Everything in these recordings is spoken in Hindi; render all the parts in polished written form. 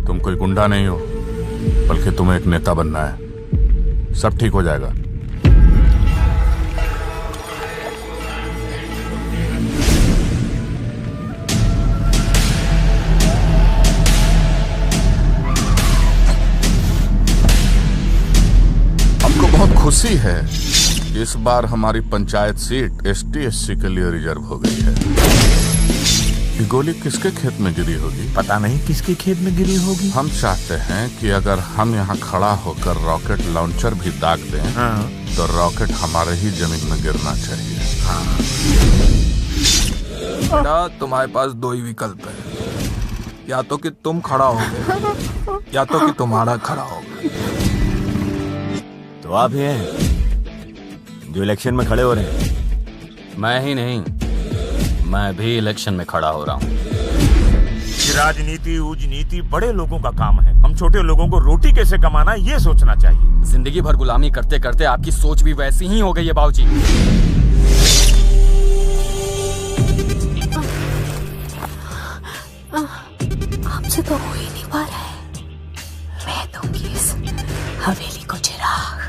तुम कोई गुंडा नहीं हो, बल्कि तुम्हें एक नेता बनना है। सब ठीक हो जाएगा। हमको बहुत खुशी है, इस बार हमारी पंचायत सीट ST/SC के लिए रिजर्व हो गई है। ये गोली किसके खेत में गिरी होगी? पता नहीं किसके खेत में गिरी होगी। हम चाहते हैं कि अगर हम यहाँ खड़ा होकर रॉकेट लॉन्चर भी दाग दें, तो रॉकेट हमारे ही जमीन में गिरना चाहिए। बेटा, तुम्हारे पास दो ही विकल्प है, या तो कि तुम खड़ा होगे या तो कि तुम्हारा खड़ा होगा। तो आप ही हैं जो इलेक्शन में खड़े हो रहे हैं? मैं ही नहीं, मैं भी इलेक्शन में खड़ा हो रहा हूँ। राजनीति उजनीति बड़े लोगों का काम है, हम छोटे लोगों को रोटी कैसे कमाना ये सोचना चाहिए। जिंदगी भर गुलामी करते करते आपकी सोच भी वैसी ही हो गई है बाबूजी। आपसे तो हो ही नहीं पा रहा है। मैं दूंगी इस हवेली को चिराग।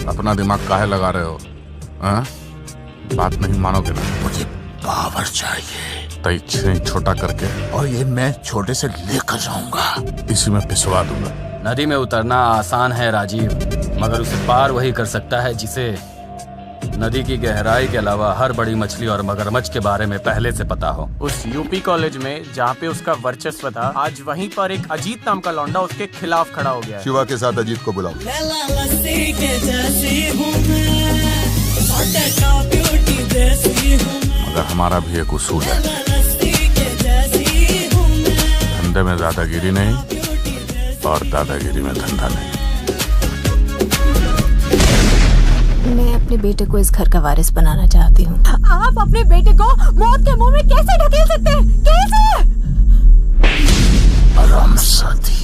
अपना दिमाग काहे लगा रहे हो? बात नहीं मानोगे ना? मुझे पावर चाहिए, तो इच्छे छोटा करके और ये मैं छोटे से लेकर जाऊंगा, इसी में पिसवा दूंगा। नदी में उतरना आसान है राजीव, मगर उसे पार वही कर सकता है जिसे नदी की गहराई के अलावा हर बड़ी मछली और मगरमच्छ के बारे में पहले से पता हो। उस यूपी कॉलेज में जहाँ पे उसका वर्चस्व था, आज वहीं पर एक अजीत नाम का लौंडा उसके खिलाफ खड़ा हो गया है। शिवा के साथ अजीत को बुलाओ। मगर हमारा भी एक उसूल है, धंधे में दादागिरी नहीं और दादागिरी में धंधा नहीं। मैं अपने बेटे को इस घर का वारिस बनाना चाहती हूँ। आप अपने बेटे को मौत के मुंह में कैसे ढकेल सकते हैं? कैसे? आराम साथी।